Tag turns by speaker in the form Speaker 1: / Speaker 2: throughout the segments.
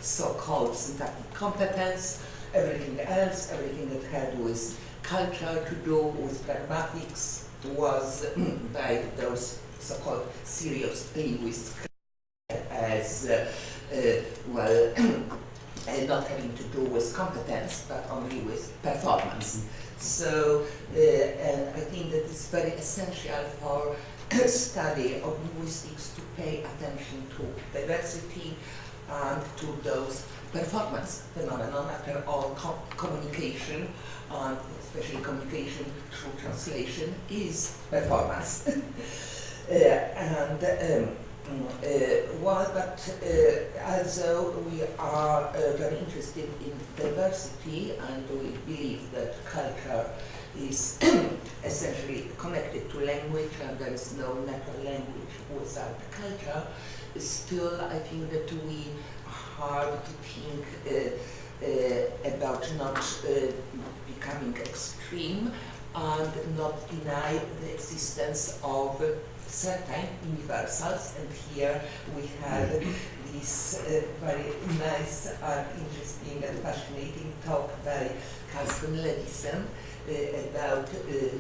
Speaker 1: so-called syntactic competence. Everything else, everything that had with culture to do, with pragmatics, was by those so-called serious linguists as well, not having to do with competence, but only with performance. So, and I think that it's very essential for study of linguistics to pay attention to diversity and to those performance phenomenon. After all, communication, and especially communication through translation, is performance. Also we are very interested in diversity, and we believe that culture is essentially connected to language, and there is no natural language without culture. Still, I think that we hard to think about not becoming extreme and not deny the existence of certain universals. And here we have this very nice and interesting and fascinating talk by Carsten Levison about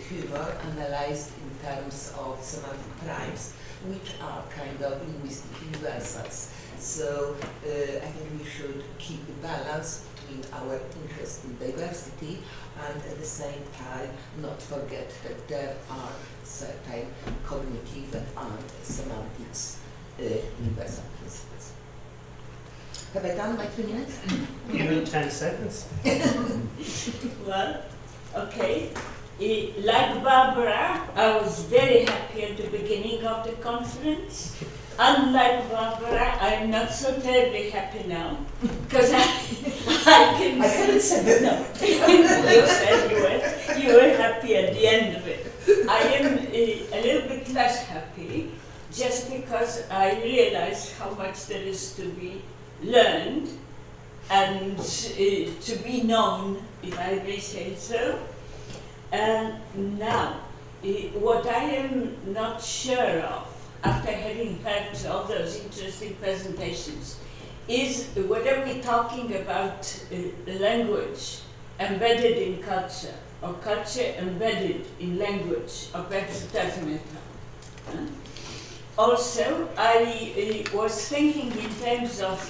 Speaker 1: humor analyzed in terms of semantic primes, which are kind of linguistic universals. So I think we should keep the balance between our interest in diversity and at the same time not forget that there are certain cognitive and semantics universal principles. Have I done my 2 minutes?
Speaker 2: Give me 10 seconds.
Speaker 3: Well, okay. Like Barbara, I was very happy at the beginning of the conference. Unlike Barbara, I'm not so terribly happy now, because I can
Speaker 1: I haven't said that.
Speaker 3: No, you said you were happy at the end of it. I am a little bit less happy, just because I realize how much there is to be learned and to be known, if I may say so. Now, what I am not sure of, after having heard all those interesting presentations, is whether we're talking about language embedded in culture, or culture embedded in language, or perhaps it doesn't matter. Also, I was thinking in terms of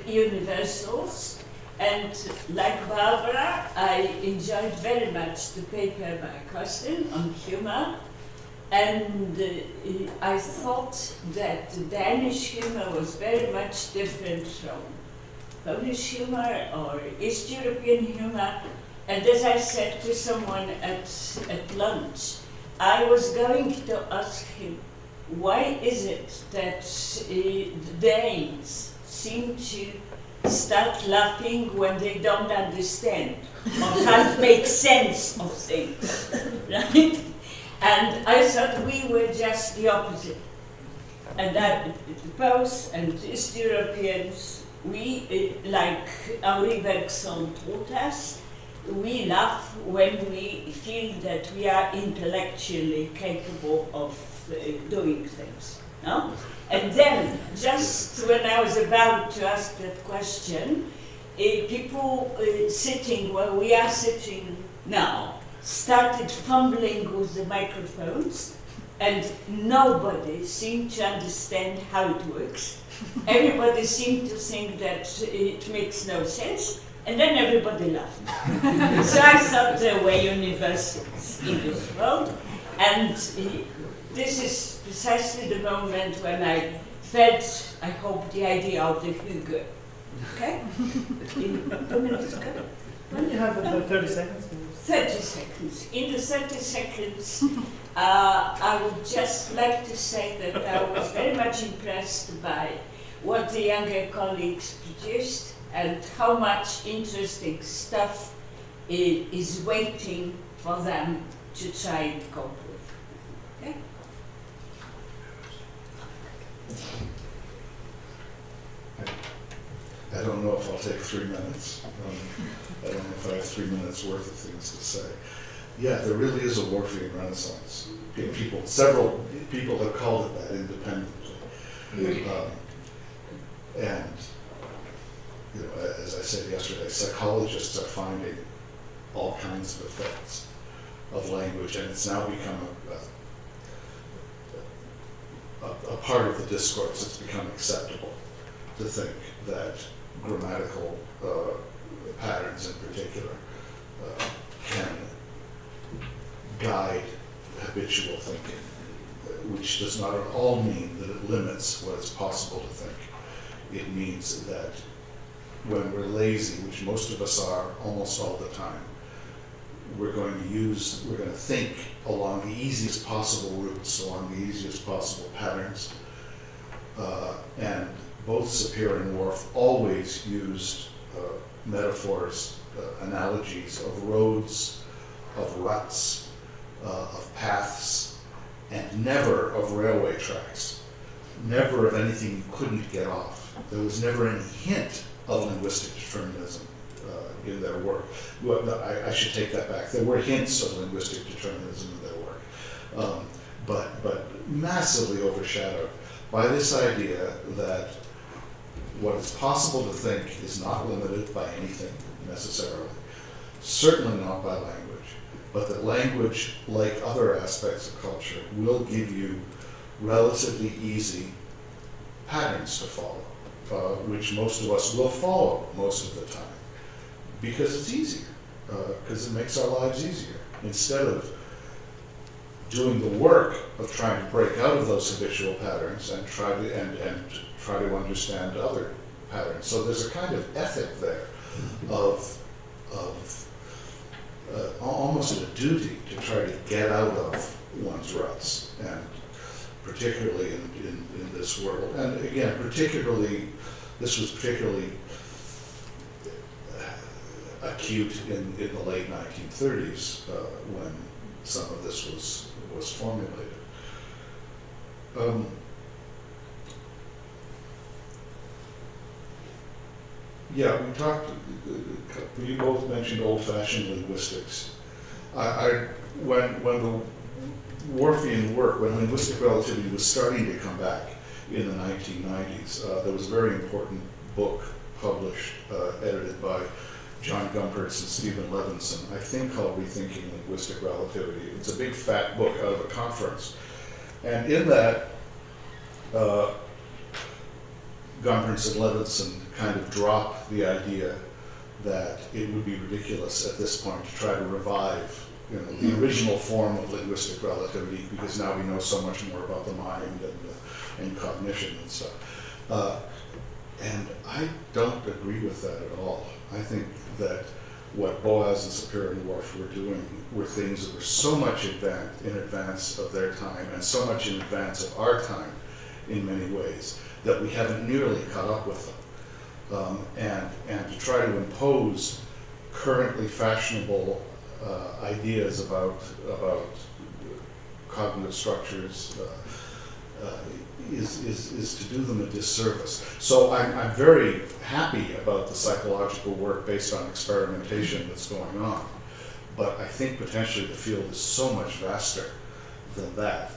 Speaker 3: universals, and like Barbara, I enjoyed very much the paper by Carsten on humor. And I thought that Danish humor was very much different from Polish humor or East European humor. And as I said to someone at lunch, I was going to ask him, why is it that the Danes seem to start laughing when they don't understand or can't make sense of things, right? And I thought we were just the opposite. And that both and East Europeans, we, like Henri Bergson taught us, we laugh when we feel that we are intellectually capable of doing things. No? And then, just when I was about to ask that question, people sitting where we are sitting now started fumbling with the microphones, and nobody seemed to understand how it works. Everybody seemed to think that it makes no sense, and then everybody laughed. So I thought there were universals in this world, and this is precisely the moment when I felt, I hope, the idea of the hygge. Okay? 2 minutes ago?
Speaker 2: You have about 30 seconds.
Speaker 3: 30 seconds. In the 30 seconds, I would just like to say that I was very much impressed by what the younger colleagues produced and how much interesting stuff is waiting for them to try and cope with. Okay?
Speaker 4: I don't know if I'll take 3 minutes. I don't know if I have 3 minutes worth of things to say. Yeah, there really is a Whorfian Renaissance. Several people have called it that independently. And said yesterday, psychologists are finding all kinds of effects of language, and it's now become a part of the discourse. It's become acceptable to think that grammatical patterns in particular can guide habitual thinking, which does not at all mean that it limits what is possible to think. It means that when we're lazy, which most of us are almost all the time, we're going to think along the easiest possible routes, along the easiest possible patterns. And both Sapir and Worf always used metaphors, analogies of roads, of ruts, of paths, and never of railway tracks, never of anything you couldn't get off. There was never any hint of linguistic determinism in their work. Well, no, I should take that back. There were hints of linguistic determinism in their work, but massively overshadowed by this idea that what is possible to think is not limited by anything necessarily, certainly not by language, but that language, like other aspects of culture, will give you relatively easy patterns to follow, which most of us will follow most of the time, because it's easier, because it makes our lives easier. Instead of doing the work of trying to break out of those habitual patterns and try to understand other patterns. So there's a kind of ethic there of almost a duty to try to get out of one's ruts, and particularly in this world. And again, this was particularly acute in the late 1930s when some of this was formulated. Yeah, we talked, you both mentioned old-fashioned linguistics. When the Worfian work, when linguistic relativity was starting to come back in the 1990s, there was a very important book published, edited by John Gumpertz and Stephen Levinson, I think called Rethinking Linguistic Relativity. It's a big fat book out of a conference. And in that, Gumpertz and Levinson kind of dropped the idea that it would be ridiculous at this point to try to revive the original form of linguistic relativity, because now we know so much more about the mind and cognition and stuff. And I don't agree with that at all. I think that what Boas and Sapir and Worf were doing were things that were so much in advance of their time, and so much in advance of our time in many ways, that we haven't nearly caught up with them. And to try to impose currently fashionable ideas about cognitive structures is to do them a disservice. So I'm very happy about the psychological work based on experimentation that's going on, but I think potentially the field is so much vaster than that.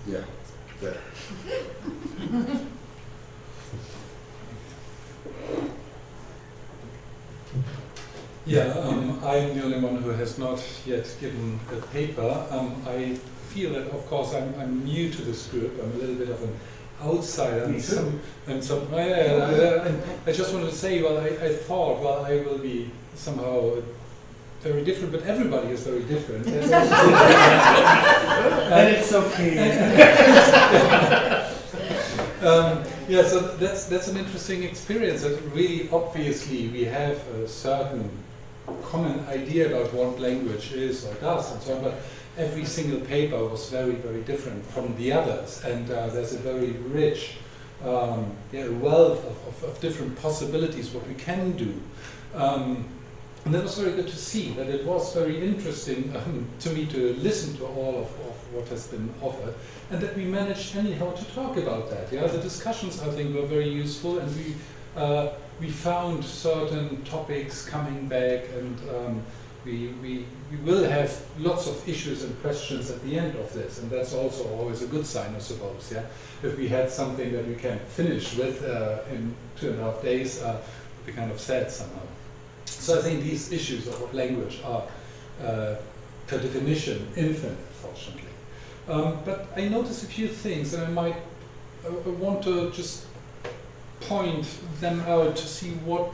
Speaker 4: Yeah, there.
Speaker 5: Yeah, I'm the only one who has not yet given a paper. I feel that, of course, I'm new to this group. I'm a little bit of an outsider.
Speaker 2: Me too.
Speaker 5: And I just wanted to say, well, I thought, well, I will be somehow very different, but everybody is very different.
Speaker 2: And it's okay.
Speaker 5: Yeah, so that's an interesting experience. That really, obviously, we have a certain common idea about what language is or does and so on, but every single paper was very, very different from the others, and there's a very rich wealth of different possibilities what we can do. And that was very good to see. That it was very interesting to me to listen to all of what has been offered, and that we managed anyhow to talk about that. Yeah, the discussions, I think, were very useful, and we found certain topics coming back, and we will have lots of issues and questions at the end of this, and that's also always a good sign, I suppose. Yeah, if we had something that we can finish with in 2.5 days, would be kind of sad somehow. So I think these issues of language are, per definition, infinite, fortunately. But I notice a few things, and I might want to just point them out to see what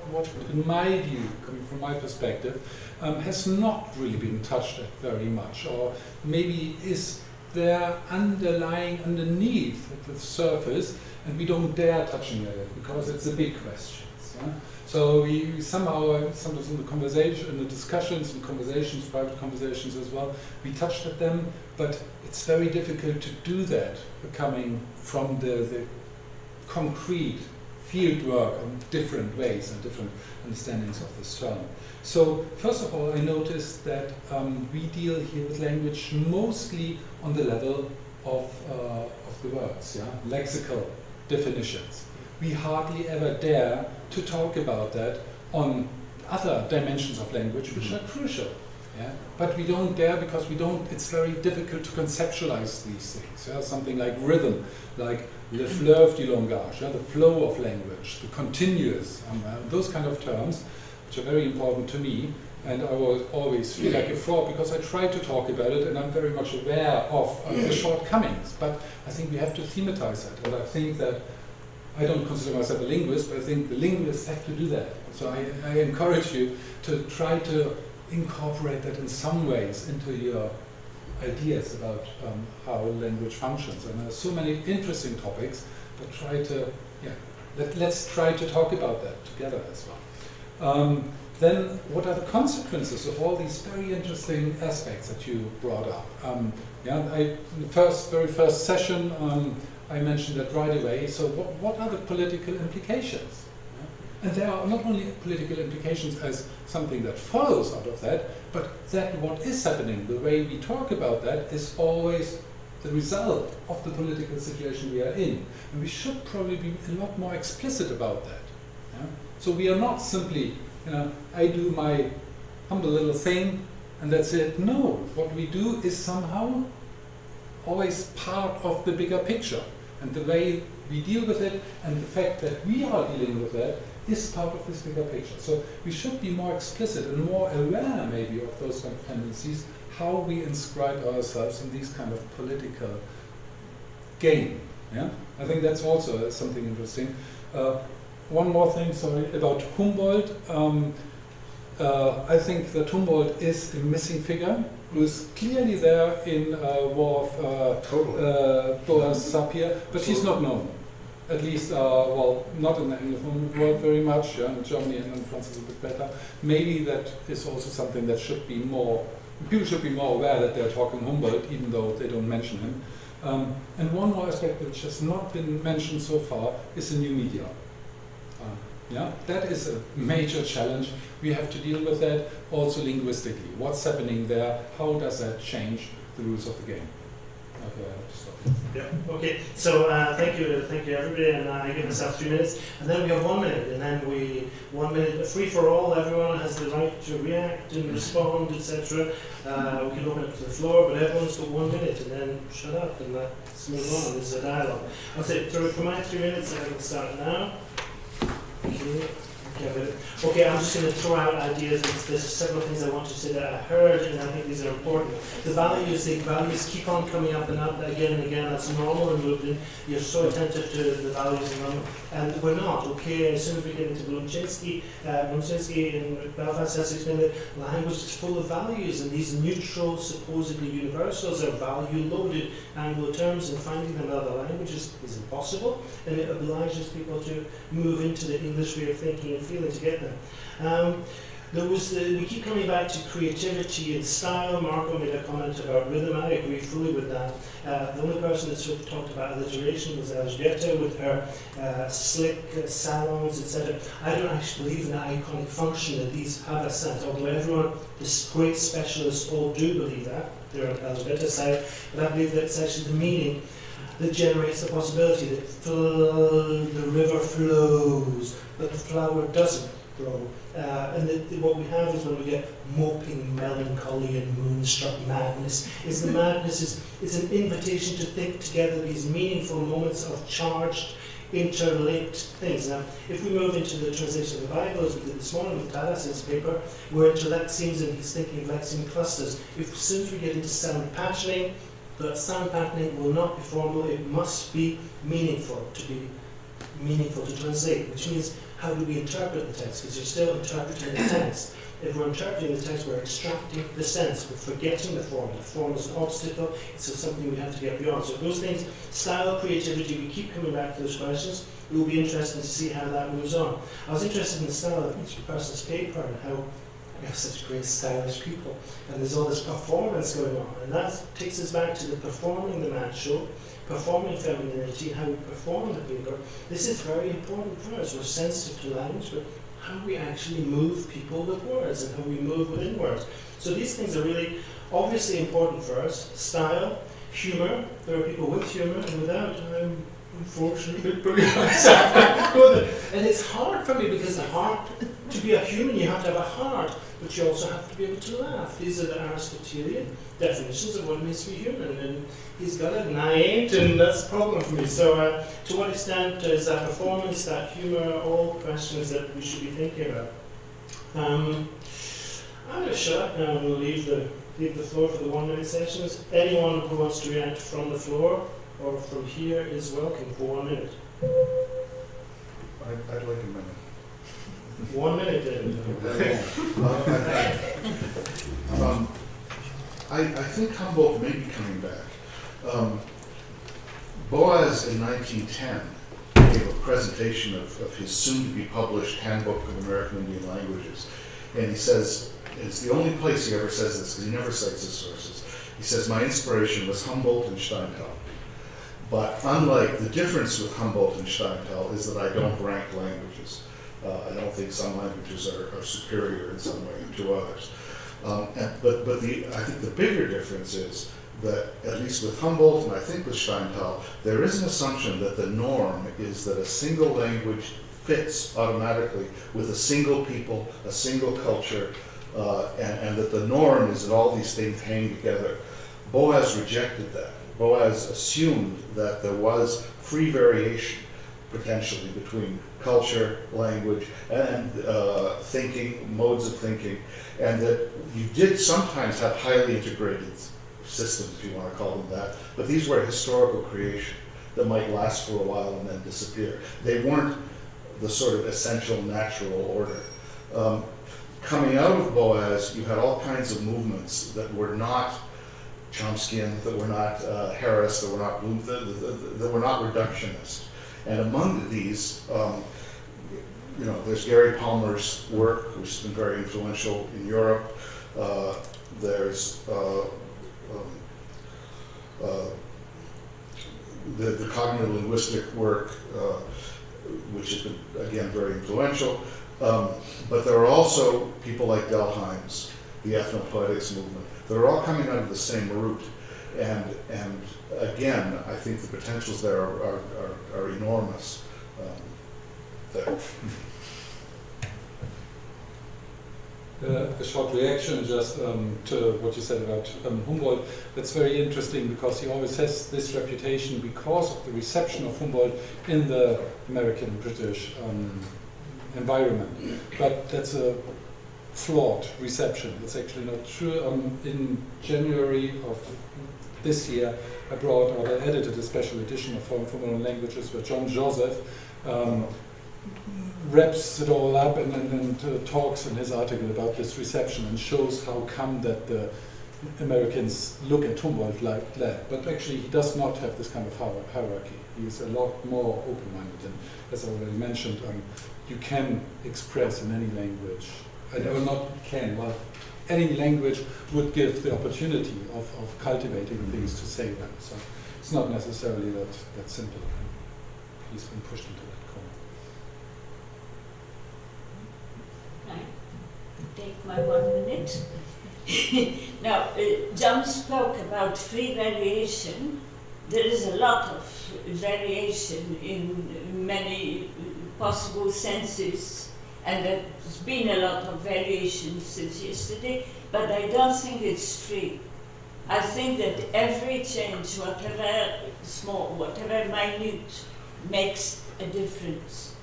Speaker 5: in my view, coming from my perspective, has not really been touched at very much, or maybe is there underlying underneath the surface, and we don't dare touching it because it's a big question. Yeah? So we somehow, sometimes in the conversation, in the discussions and conversations, private conversations as well, we touched at them, but it's very difficult to do that coming from the concrete field work in different ways and different understandings of this term. So first of all, I noticed that we deal here with language mostly on the level of the words, yeah? Lexical definitions. We hardly ever dare to talk about that on other dimensions of language which are crucial. Yeah? But we don't dare because it's very difficult to conceptualize these things. Yeah? Something like rhythm, like le fleuve du langage, yeah? The flow of language, the continuous, those kind of terms, which are very important to me. And I will always feel like a fraud because I try to talk about it and I'm very much aware of the shortcomings. But I think we have to thematize it. And I think that I don't consider myself a linguist, but I think the linguists have to do that. So I encourage you to try to incorporate that in some ways into your ideas about how language functions. And there are so many interesting topics, but let's try to talk about that together as well. Then what are the consequences of all these very interesting aspects that you brought up? In the very first session, I mentioned that right away. So what are the political implications? And there are not only political implications as something that follows out of that, but that what is happening, the way we talk about that, is always the result of the political situation we are in. And we should probably be a lot more explicit about that. Yeah? So we are not simply, I do my humble little thing and that's it. No, what we do is somehow always part of the bigger picture. And the way we deal with it and the fact that we are dealing with that is part of this bigger picture. So we should be more explicit and more aware maybe of those kind of tendencies, how we inscribe ourselves in these kind of political game. Yeah? I think that's also something interesting. One more thing, sorry, about Humboldt. I think that Humboldt is a missing figure who is clearly there in War of Boas Sapir, but he's not known. At least, not in the Anglophone world very much. Yeah, in Germany and in France is a bit better. Maybe that is also something that should be more, people should be more aware that they're talking Humboldt, even though they don't mention him. And one more aspect which has not been mentioned so far is the new media. That is a major challenge. We have to deal with that also linguistically. What's happening there? How does that change the rules of the game? Okay, I have to stop.
Speaker 2: Yeah. Okay. So thank you everybody, and I give myself 3 minutes, and then we have 1 minute, and then 1 minute free for all. Everyone has the right to react and respond, etc. We can open it to the floor, but everyone's got 1 minute, and then shut up, and let's move on. This is a dialogue. I'll say for my 3 minutes, I can start now. Okay, I'm just going to throw out ideas. There's several things I want to say that I heard, and I think these are important. The values keep on coming up and up again and again. That's normal in Lublin. You're so attentive to the values in them, and we're not. Okay, as soon as we get into Brunczynski in Belfast, that's explained that language is full of values, and these neutral, supposedly universals are value-loaded Anglo terms, and finding them in other languages is impossible, and it obliges people to move into the English way of thinking and feeling to get them. We keep coming back to creativity and style. Marko made a comment about rhythm. I agree fully with that. The only person that sort of talked about alliteration was Elżbieta with her slick salons, etc. I don't actually believe in that iconic function that these have a sense, although everyone, the great specialists, all do believe that. They're on Elżbieta's side, but I believe that it's actually the meaning that generates the possibility that the river flows, but the flower doesn't. grow. And what we have is when we get moping melancholy and moonstruck madness, is the madness is an invitation to think together these meaningful moments of charged, interlinked things. Now, if we move into the translation of the Bible, as we did this morning with Talas's paper, we're into lexemes and he's thinking of lexeme clusters. As soon as we get into sound patterning, that sound patterning will not be formal, it must be meaningful to translate, which means how do we interpret the text? Because you're still interpreting the text. If we're interpreting the text, we're extracting the sense, we're forgetting the form. The form is an obstacle, it's something we have to get beyond. So those things, style, creativity, we keep coming back to those questions. It will be interesting to see how that moves on. I was interested in the style of each person's paper and how we have such great stylish people. And there's all this performance going on. And that takes us back to the performing the man show, performing femininity, how we perform the paper. This is very important for us. We're sensitive to language, but how we actually move people with words and how we move within words. So these things are really obviously important for us. Style, humor. There are people with humor and without. I'm unfortunately pretty myself. And it's hard for me because to be a human you have to have a heart, but you also have to be able to laugh. These are the Aristotelian definitions of what it means to be human, and he's got it and I ain't, and that's a problem for me. So to what extent is that performance, that humor, all questions that we should be thinking about. I'm going to shut up now and we'll leave the floor for the 1 minute sessions. Anyone who wants to react from the floor or from here is welcome for 1 minute.
Speaker 4: I'd like a minute.
Speaker 2: 1 minute then.
Speaker 4: I think Humboldt may be coming back. Boas in 1910 gave a presentation of his soon-to-be-published Handbook of American Indian Languages. And he says, it's the only place he ever says this, because he never cites his sources. He says, my inspiration was Humboldt and Steinthal. But unlike the difference with Humboldt and Steinthal is that I don't rank languages. I don't think some languages are superior in some way to others. But I think the bigger difference is that, at least with Humboldt and I think with Steinthal, there is an assumption that the norm is that a single language fits automatically with a single people, a single culture, and that the norm is that all these things hang together. Boas rejected that. Boas assumed that there was free variation, potentially, between culture, language, and thinking, modes of thinking, and that you did sometimes have highly integrated systems, if you want to call them that, but these were historical creation that might last for a while and then disappear. They weren't the sort of essential natural order. Coming out of Boas, you had all kinds of movements that were not Chomskyan, that were not Harris, that were not Bloom, that were not reductionist. And among these, there's Gary Palmer's work, which has been very influential in Europe. There's the cognitive linguistic work, which has been, again, very influential. But there are also people like Delheims, the ethnopoetics movement, that are all coming out of the same root. And again, I think the potentials there are enormous. There.
Speaker 5: A short reaction just to what you said about Humboldt. That's very interesting because he always has this reputation because of the reception of Humboldt in the American British environment. But that's a flawed reception. It's actually not true. In January of this year, I edited a special edition of Forum for Modern Languages where John Joseph wraps it all up and talks in his article about this reception and shows how come that the Americans look at Humboldt like that. But actually he does not have this kind of hierarchy. He's a lot more open-minded, and as I already mentioned, you can express in any language, any language would give the opportunity of cultivating things to say them. So it's not necessarily that simple. He's been pushed into that corner.
Speaker 3: I take my 1 minute. Now, John spoke about free variation. There is a lot of variation in many possible senses and there's been a lot of variation since yesterday, but I don't think it's free. I think that every change, whatever small, whatever minute, makes a difference.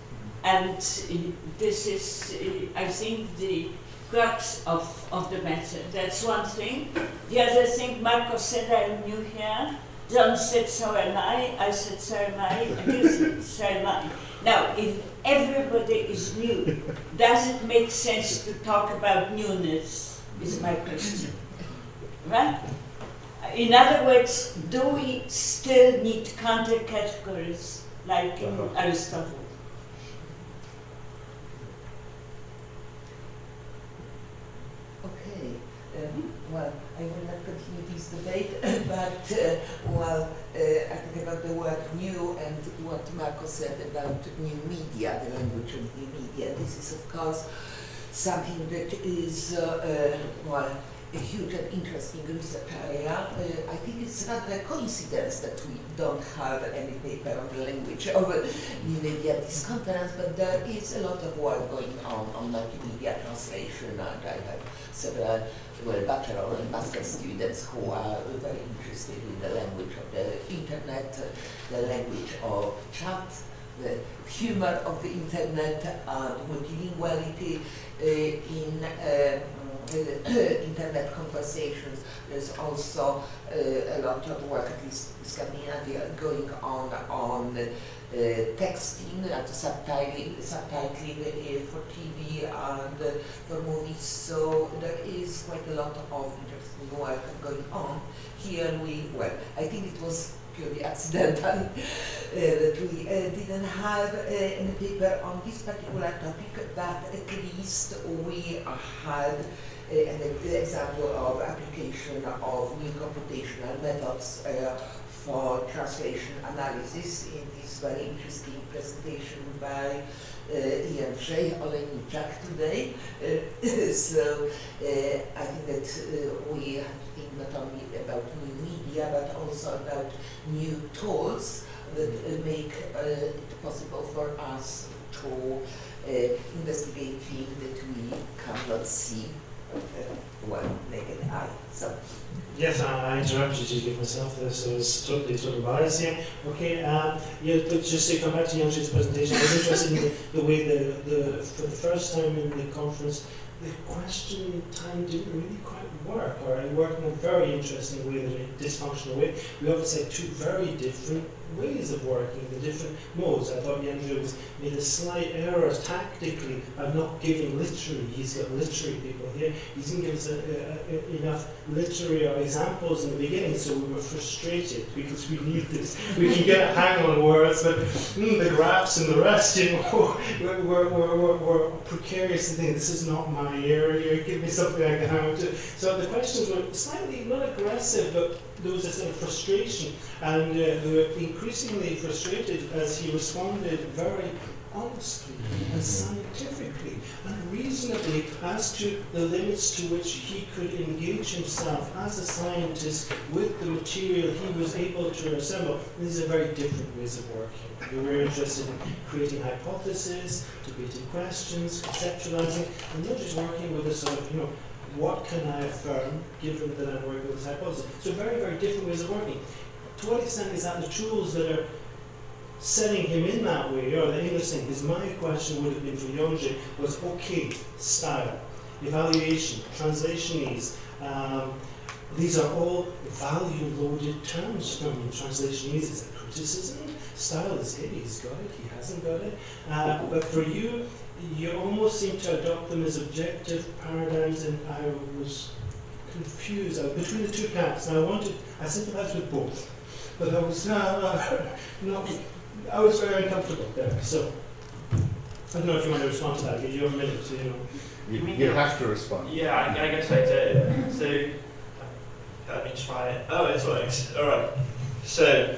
Speaker 3: And this is, I think, the crux of the matter. That's one thing. The other thing, Marko said, I'm new here. John said, so am I said, so am I, and you said, so am I. Now, if everybody is new, does it make sense to talk about newness, is my question. Right? In other words, do we still need counter-categories like in Aristotle?
Speaker 1: Okay, well, I will not continue this debate, but I think about the word new and what Marko said about new media, the language of new media. This is, of course, something that is, a huge and interesting research area. I think it's rather a coincidence that we don't have any paper on the language of new media at this conference, but there is a lot of work going on multimedia translation, and I have several bachelor and master students who are very interested in the language of the internet, the language of chat, the humor of the internet, and multilinguality in internet conversations. There's also a lot of work, at least in Scandinavia, going on texting and subtitling for TV and for movies. So there is quite a lot of interesting work going on. Here I think it was purely accidental that we didn't have any paper on this particular topic, but at least we had an example of application of new computational methods for translation analysis in this very interesting presentation by Ian Olejniczak today. So I think that we have to think not only about new media but also about new tools that make it possible for us to investigate things that we cannot see naked eye. So.
Speaker 2: Yes, I interrupted you to give myself this, so it's totally biased here. Okay, just to come back to Jan's presentation, I was interested in the way for the first time in the conference, the question time didn't really quite work, or it worked in a very interesting way, in a dysfunctional way. We obviously had two very different ways of working, the different modes. I thought Jandro made a slight error tactically of not giving literary. He's got literary people here. He didn't give us enough literary examples in the beginning, so we were frustrated because we need this. We can get a hang on words, but the graphs and the rest, we're precarious to think this is not my area. Give me something I can hang on to. So the questions were slightly not aggressive, but there was a sort of frustration, and they were increasingly frustrated as he responded very honestly and scientifically and reasonably as to the limits to which he could engage himself as a scientist with the material he was able to assemble. These are very different ways of working. We were interested in creating hypotheses, debating questions, conceptualizing, and not just working with a sort of, what can I affirm given that I'm working with this hypothesis? So very, very different ways of working. To what extent is that the tools that are setting him in that way, or the English thing? Because my question would have been for Jonže was, okay, style, evaluation, translationese, these are all value-loaded terms from translationese. Is it criticism? Style is it, he's got it, he hasn't got it. But for you, you almost seem to adopt them as objective paradigms, and I was confused. I was between the two camps, and I sympathized with both, but I was I was very uncomfortable there. So I don't know if you want to respond to that. I'll give you a minute.
Speaker 4: You have to respond.
Speaker 6: Yeah, I guess I did. So let me try it. Oh, it works. All right. So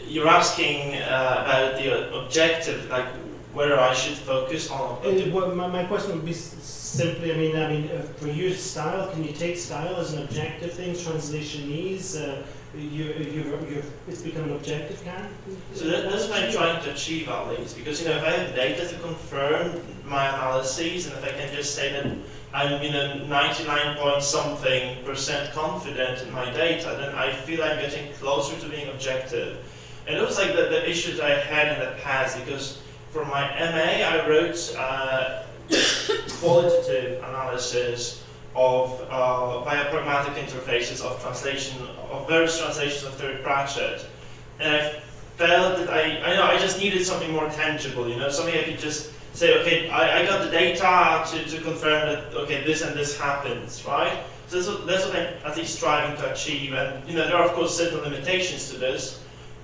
Speaker 6: you're asking about the objective, like whether I should focus on.
Speaker 2: Well, my question would be simply, for you, style. Can you take style as an objective thing? Translationese. it's become an objective, Karen?
Speaker 6: So that's what I'm trying to achieve at least, because if I have data to confirm my analyses, and if I can just say that I'm 99 point something % confident in my data, then I feel I'm getting closer to being objective. And it was like the issues I had in the past, because for my MA I wrote qualitative analysis of via pragmatic interfaces of translation, of various translations of Terry Pratchett, and I felt that I just needed something more tangible, something I could just say, okay, I got the data to confirm that, okay, this and this happens, right? So that's what I'm at least striving to achieve, and there are of course certain limitations to this,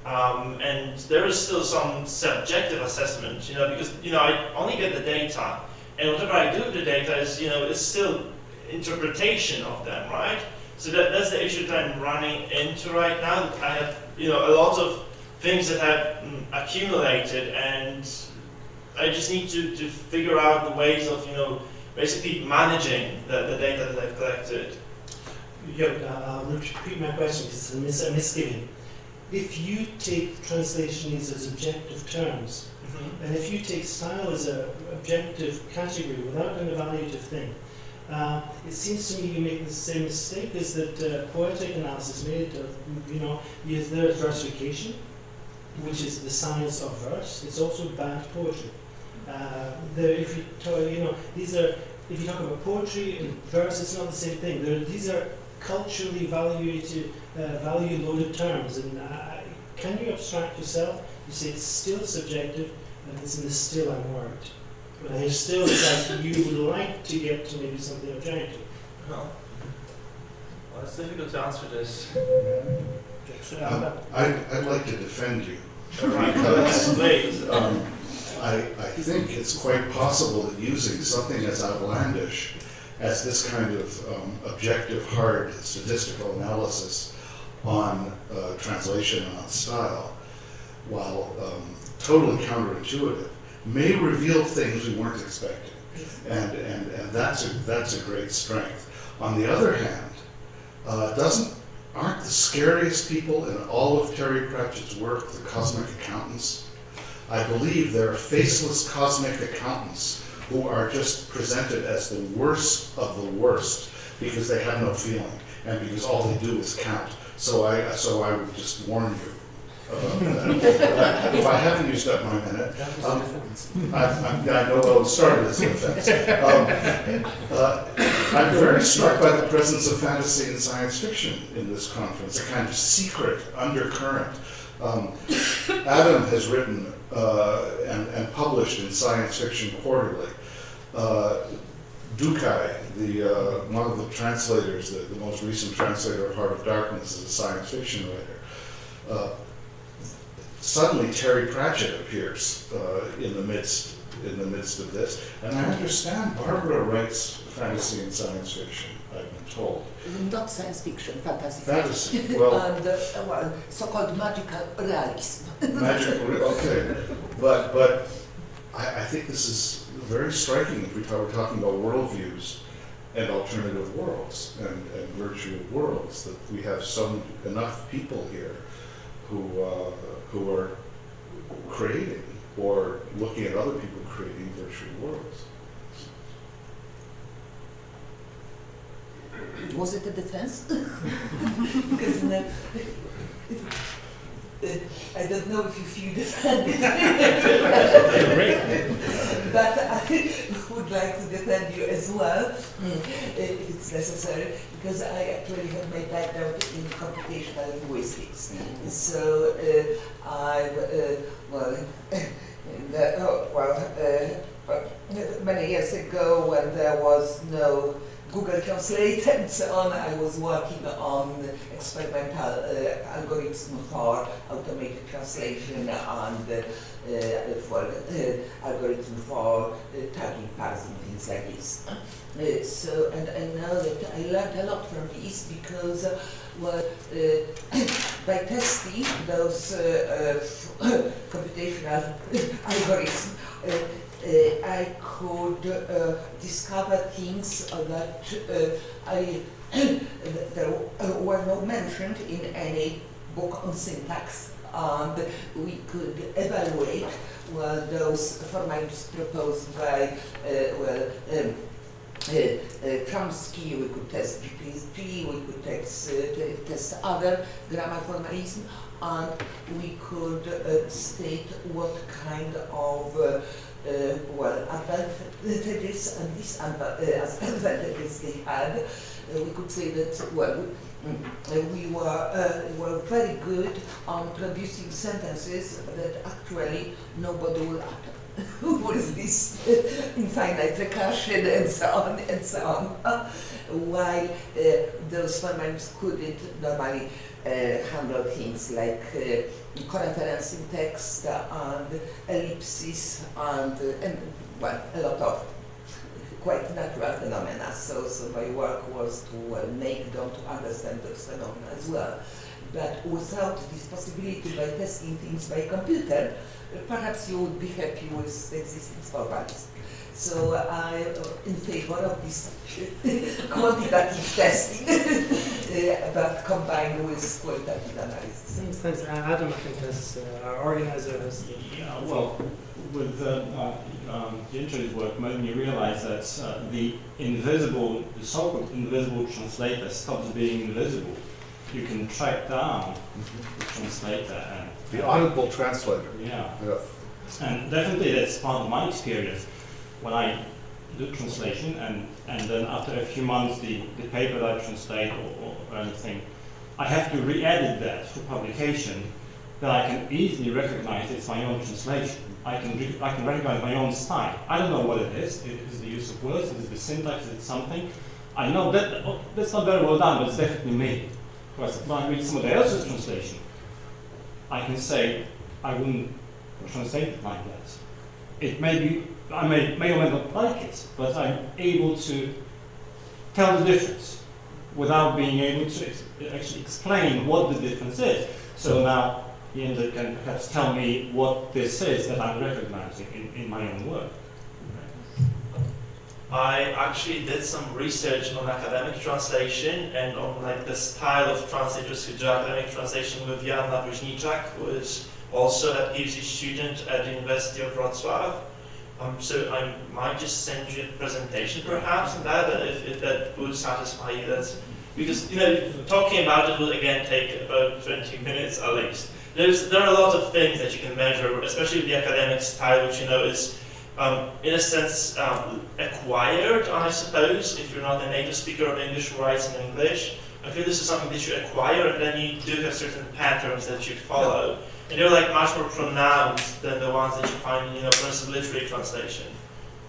Speaker 6: and there is still some subjective assessment, because I only get the data, and whatever I do with the data is, it's still interpretation of them, right? So that's the issue that I'm running into right now. That I have, a lot of things that have accumulated, and I just need to figure out the ways of, basically managing the data that I've collected.
Speaker 2: I'll repeat my question because it's a misgiving. If you take translation as objective terms, and if you take style as an objective category without an evaluative thing, it seems to me you make the same mistake as that poetic analysis made of, there's versification, which is the science of verse. It's also bad poetry. If you talk about poetry and verse, it's not the same thing. These are culturally evaluated, value-loaded terms, and can you abstract yourself? You say it's still subjective, and it's in the still I'm worried. But I still like you would like to get to maybe something objective.
Speaker 7: Well, it's difficult to answer this.
Speaker 4: I'd like to defend you.
Speaker 6: Please.
Speaker 4: I think it's quite possible that using something as outlandish as this kind of objective, hard statistical analysis on translation and on style, while totally counterintuitive, may reveal things we weren't expecting, and that's a great strength. On the other hand, aren't the scariest people in all of Terry Pratchett's work the cosmic accountants? I believe there are faceless cosmic accountants who are just presented as the worst of the worst because they have no feeling and because all they do is count. So I would just warn you. If I haven't used up my minute, I know what started as an offense. I'm very struck by the presence of fantasy and science fiction in this conference, a kind of secret undercurrent. Adam has written and published in Science Fiction Quarterly. Dukai, one of the translators, the most recent translator of Heart of Darkness, is a science fiction writer. Suddenly Terry Pratchett appears in the midst of this, and I understand Barbara writes fantasy and science fiction, I've been told.
Speaker 1: Not science fiction, fantasy.
Speaker 4: Fantasy, well...
Speaker 1: and so-called magical realism.
Speaker 4: Magical, okay. But I think this is very striking if we're talking about worldviews and alternative worlds and virtual worlds, that we have enough people here who are creating or looking at other people creating virtual worlds.
Speaker 1: Was it a defense? Because I don't know if you feel defended. But I would like to defend you as well, if it's necessary, because I actually have my background in computational linguistics. So many years ago, when there was no Google Translate and so on, I was working on experimental algorithm for automated translation and for algorithm for tagging, parsing, things like this. And I know that I learned a lot from this because by testing those computational algorithms, I could discover things that I there were not mentioned in any book on syntax, and we could evaluate those formats proposed by Chomsky. We could test GPSG, we could test other grammar formalism, and we could state what kind of advantages and disadvantages they had. We could say that we were very good on producing sentences that actually nobody will utter. What is this infinite recursion and so on and so on. While those formats couldn't normally handle things like coreferencing text and ellipses and a lot of quite natural phenomena. So my work was to make them to understand those phenomena as well. But without this possibility by testing things by computer, perhaps you would be happy with the existing formats. So I'm in favor of this quantitative testing, but combined with qualitative analysis.
Speaker 2: Thanks. Adam, I think, our organizer has.
Speaker 8: Yeah, well, with the internet work, made me realize that the so-called invisible translator stops being invisible. You can track down the translator and
Speaker 4: the audible translator.
Speaker 8: Yeah. And definitely that's part of my experience. When I do translation and then after a few months the paper that I translate or anything, I have to re-edit that for publication, that I can easily recognize it's my own translation. I can recognize my own style. I don't know what it is. Is it the use of words? Is it the syntax? Is it something? I know that that's not very well done, but it's definitely me. Because when I read somebody else's translation, I can say I wouldn't translate it like that. It may be, I may or may not like it, but I'm able to tell the difference without being able to actually explain what the difference is. So now Jens can perhaps tell me what this is that I'm recognizing in my own work.
Speaker 6: I actually did some research on academic translation and on like the style of translators who do academic translation with Jan Nawróżniczak, who is also a PhD student at the University of Wrocław. So I might just send you a presentation perhaps on that, if that would satisfy you. That's because talking about it will again take about 20 minutes at least. There are a lot of things that you can measure, especially with the academic style, which is in a sense acquired, I suppose, if you're not a native speaker of English who writes in English. I feel this is something that you acquire, and then you do have certain patterns that you follow. And they're like much more pronounced than the ones that you find in, for instance, literary translation.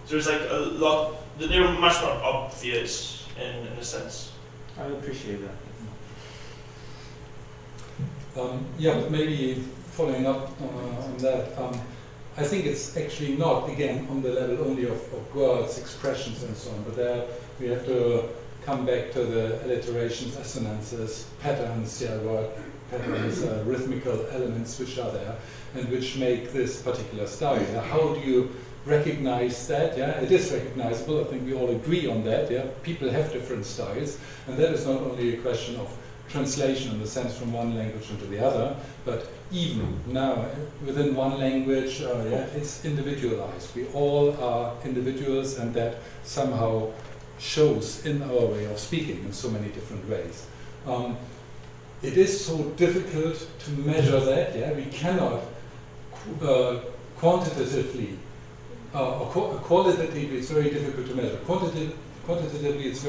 Speaker 6: So there's like a lot, they're much more obvious in a sense.
Speaker 8: I appreciate that.
Speaker 5: Yeah, but maybe following up on that, I think it's actually not, again, on the level only of words, expressions and so on, but there we have to come back to the alliterations, assonances, patterns, word patterns, rhythmical elements which are there and which make this particular style. How do you recognize that? It is recognizable. I think we all agree on that. People have different styles, and that is not only a question of translation in the sense from one language into the other, but even now within one language, it's individualized. We all are individuals, and that somehow shows in our way of speaking in so many different ways. It is so difficult to measure that. We cannot quantitatively or qualitatively. It's very difficult to measure. Quantitatively, it's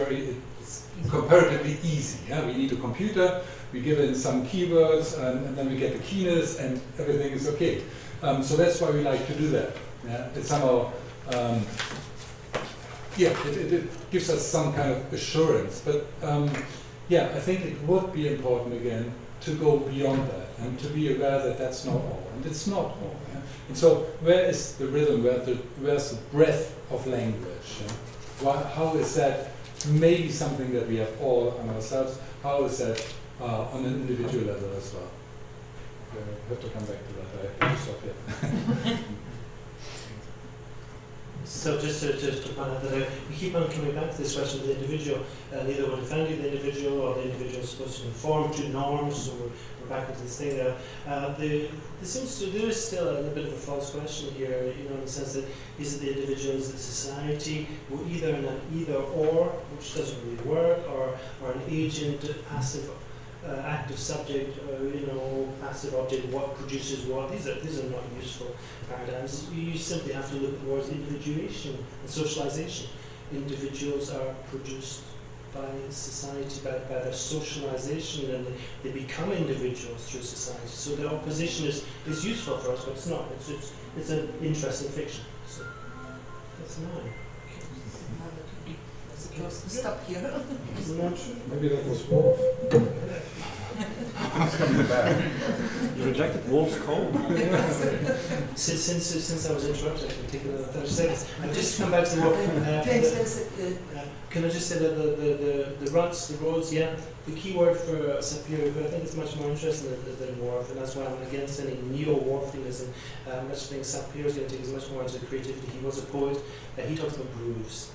Speaker 5: comparatively easy. We need a computer, we give in some keywords, and then we get the keyness, and everything is okay. So that's why we like to do that. It's somehow, it gives us some kind of assurance. But I think it would be important again to go beyond that and to be aware that that's not all, and it's not all. And so, where is the rhythm? Where's the breadth of language? How is that? Maybe something that we have all on ourselves. How is that on an individual level as well? I have to come back to that. I have to stop here.
Speaker 2: So just to point out that we keep on coming back to this question of the individual, neither we're defending the individual or the individual is supposed to conform to norms, so we're back into this thing there. There is still a bit of a false question here, in the sense that is it the individual, is it society? We're either in an either or, which doesn't really work, or an agent, passive, active subject, passive object, what produces what. These are not useful paradigms. You simply have to look towards individuation and socialization. Individuals are produced by society, by their socialization, and they become individuals through society. So the opposition is useful for us, but it's not. It's an interesting fiction. So that's mine.
Speaker 1: Stop here.
Speaker 2: Isn't that true?
Speaker 5: Maybe that was Wolf.
Speaker 4: It's coming back.
Speaker 8: You rejected Wolf's call?
Speaker 2: Since I was interrupted, I can take another 30 seconds. I've just come back to what. Can I just say that the ruts, the roads, the key word for Sapir, but I think it's much more interesting than Worf, and that's why I'm against any neo-Worfianism. Much think Sapir is going to take as much more into creativity. He was a poet. He talks about grooves.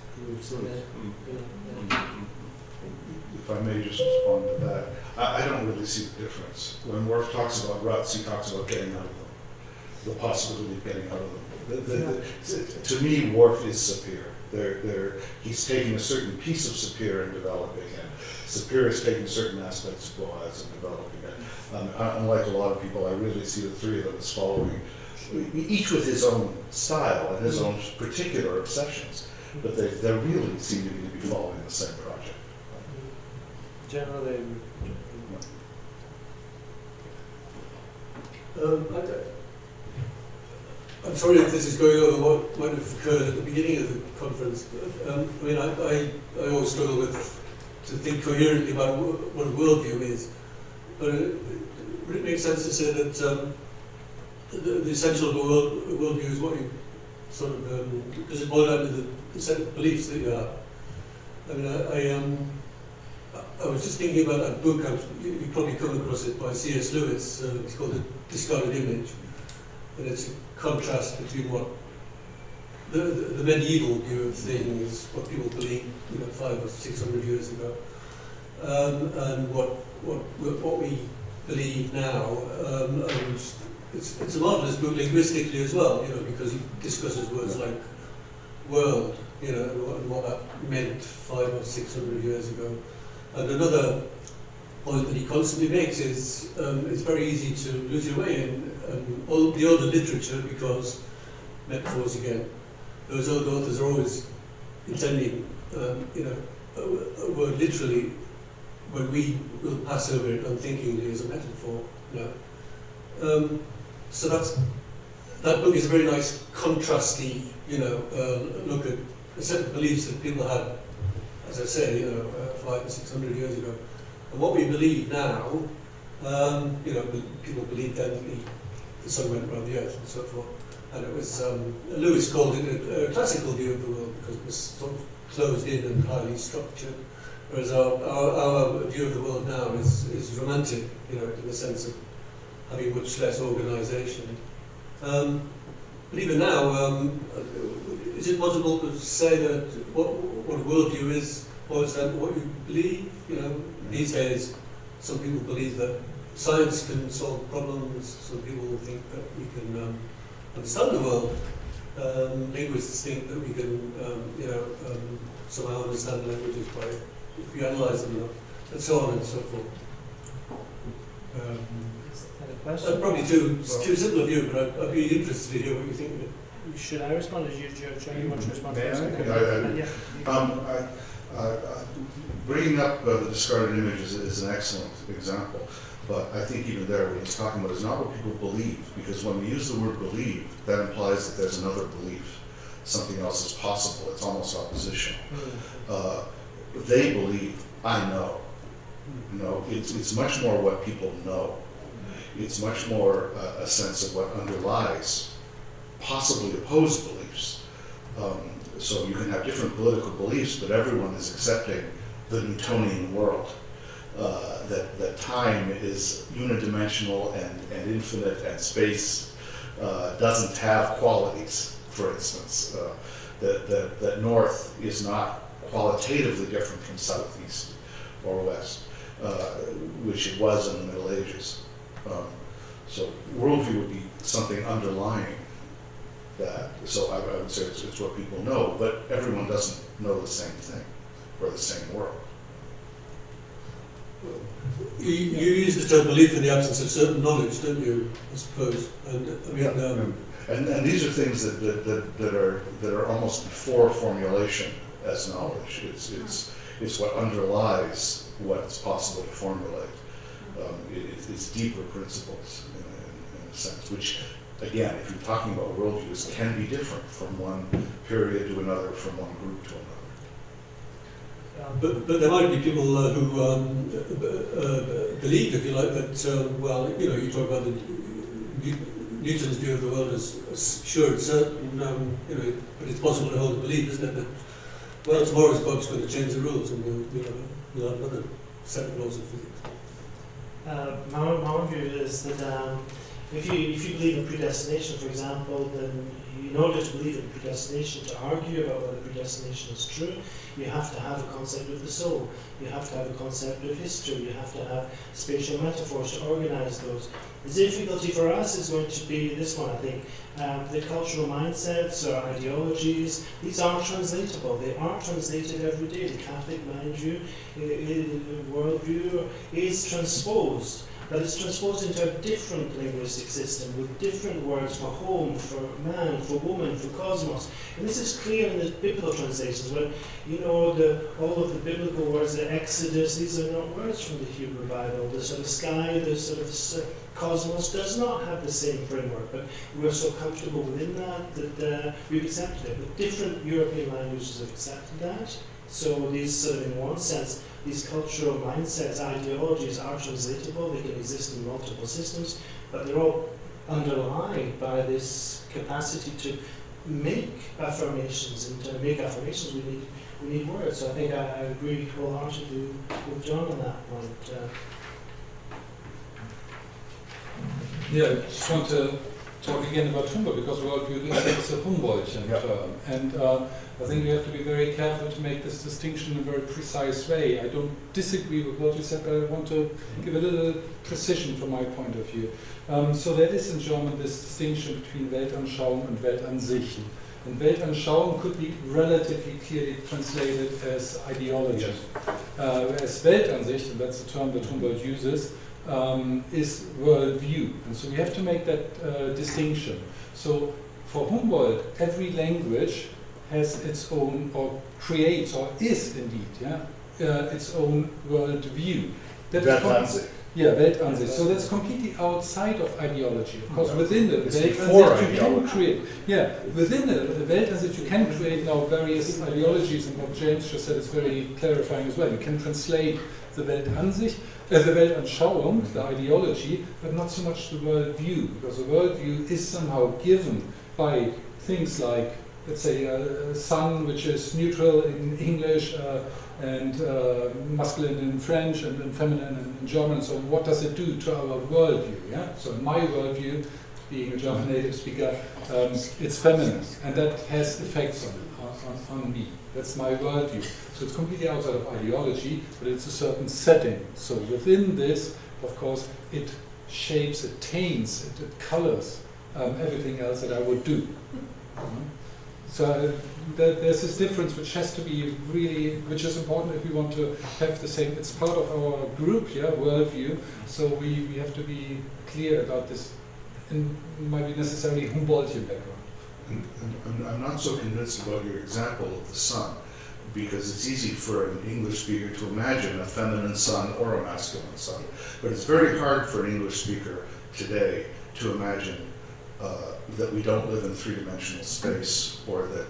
Speaker 4: If I may just respond to that, I don't really see the difference. When Worf talks about ruts, he talks about getting out of them, the possibility of getting out of them. To me, Worf is Sapir. He's taking a certain piece of Sapir and developing it. Sapir is taking certain aspects of Boaz and developing it. Unlike a lot of people, I really see the three of them as following, each with his own style and his own particular obsessions, but they really seem to be following the same project.
Speaker 2: Generally,
Speaker 9: I'm sorry if this is going over what might have occurred at the beginning of the conference. But, I always struggle to think coherently about what a worldview is. But it makes sense to say that the essential of a worldview is what you sort of, does it boil down to the set of beliefs that you have. I was just thinking about that book, you've probably come across it, by C.S. Lewis. It's called The Discarded Image. And it's a contrast between what the medieval view of things, what people believed 500 or 600 years ago, and what we believe now. And it's a marvelous book linguistically as well, because he discusses words like world, and what that meant 500 or 600 years ago. And another point that he constantly makes is it's very easy to lose your way in all the older literature, because metaphors again, those old authors are always intending a word literally when we will pass over it unthinkingly as a metaphor. So that book is a very nice contrasty look at a set of beliefs that people had, as I say, 500 or 600 years ago. And what we believe now, people believed then that the sun went around the earth and so forth. And it was, Lewis called it a classical view of the world because it was sort of closed in and highly structured. Whereas our view of the world now is romantic, in the sense of having much less organisation. But even now, is it possible to say that what a worldview is boils down to what you believe? These days, some people believe that science can solve problems. Some people think that we can understand the world. Linguists think that we can, somehow understand languages by if we analyse them enough, and so on and so forth. That's probably too simple a view, but I'd be interested to hear what you think of it.
Speaker 2: should I respond, or do you want to respond first?
Speaker 4: Bringing up the discarded image is an excellent example, but I think even there, what he's talking about is not what people believe, because when we use the word believe, that implies that there's another belief, something else is possible. It's almost oppositional. They believe, I know. No, it's much more what people know. It's much more a sense of what underlies possibly opposed beliefs. So you can have different political beliefs, but everyone is accepting the Newtonian world. That time is unidimensional and infinite, and space doesn't have qualities, for instance. that north is not qualitatively different from south, east, or west, which it was in the Middle Ages. So worldview would be something underlying that. So I would say it's what people know, but everyone doesn't know the same thing or the same world.
Speaker 9: You use the term belief in the absence of certain knowledge, don't you? I suppose. And I mean,
Speaker 4: and these are things that are almost before formulation as knowledge. It's what underlies what's possible to formulate. It's deeper principles in a sense, which, again, if you're talking about worldviews, can be different from one period to another, from one group to another.
Speaker 9: But there might be people who believe, if you like, that, well, you know, you talk about Newton's view of the world as sure and certain, you know, but it's possible to hold a belief, isn't it, that, well, tomorrow's God's going to change the rules and we'll have another set of laws of physics.
Speaker 2: My own view is that if you believe in predestination, for example, then in order to believe in predestination, to argue about whether predestination is true, you have to have a concept of the soul. You have to have a concept of history. You have to have spatial metaphors to organize those. The difficulty for us is going to be this one, I think. The cultural mindsets or ideologies, these are translatable. They are translated every day. The Catholic worldview is transposed. But it's transposed into a different linguistic system with different words for home, for man, for woman, for cosmos. And this is clear in the biblical translations when, you know, all of the biblical words, the Exodus, these are not words from the Hebrew Bible. The sort of sky, the sort of cosmos does not have the same framework, but we're so comfortable within that we've accepted it. But different European languages have accepted that. So these sort of, in one sense, these cultural mindsets, ideologies are translatable. They can exist in multiple systems, but they're all underlined by this capacity to make affirmations. And to make affirmations, we need words. So I think I agree wholeheartedly with John on that point.
Speaker 5: Yeah, I just want to talk again about Humboldt, because worldview is a Humboldtian term. And I think we have to be very careful to make this distinction in a very precise way. I don't disagree with what you said, but I want to give a little precision from my point of view. So there is in German this distinction between Weltanschauung and Weltansicht. And Weltanschauung could be relatively clearly translated as ideology. Whereas Weltansicht, and that's the term that Humboldt uses, is worldview. And so we have to make that distinction. So for Humboldt, every language has its own, or creates, or is indeed, its own worldview.
Speaker 4: Weltansicht.
Speaker 5: Yeah, Weltansicht. So that's completely outside of ideology. Of course, within the
Speaker 4: before
Speaker 5: Weltansicht you can create. Yeah, within the Weltansicht you can create now various ideologies, and what James just said is very clarifying as well. You can translate the Weltansicht, the Weltanschauung, the ideology, but not so much the worldview, because the worldview is somehow given by things like, let's say, sun, which is neutral in English, and masculine in French, and feminine in German. So what does it do to our worldview? Yeah. So in my worldview, being a German native speaker, it's feminine, and that has effects on me. That's my worldview. So it's completely outside of ideology, but it's a certain setting. So within this, of course, it shapes, it taints, it colors everything else that I would do. So there's this difference which has to be really, which is important if we want to have the same, it's part of our group, worldview, so we have to be clear about this, and might be necessarily Humboldtian background.
Speaker 4: And I'm not so convinced about your example of the sun, because it's easy for an English speaker to imagine a feminine sun or a masculine sun, but it's very hard for an English speaker today to imagine that we don't live in three-dimensional space, or that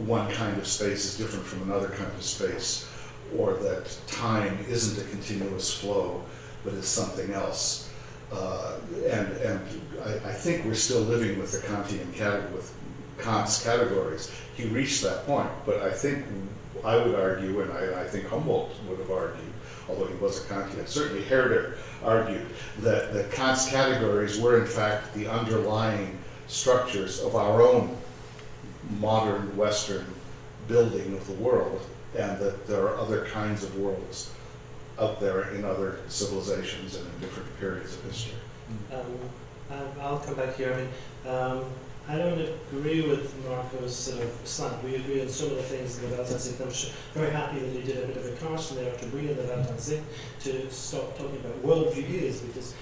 Speaker 4: one kind of space is different from another kind of space, or that time isn't a continuous flow, but is something else. And I think we're still living with the Kantian category, with Kant's categories. He reached that point, but I think I would argue, and I think Humboldt would have argued, although he was a Kantian, certainly Herder argued that Kant's categories were in fact the underlying structures of our own modern Western building of the world, and that there are other kinds of worlds out there in other civilizations and in different periods of history.
Speaker 2: I'll come back here. I don't agree with Marko's sort of slant. We agree on some of the things in the Weltansicht. I'm very happy that he did a bit of a caution there to bring in the Weltansicht to stop talking about worldview is, because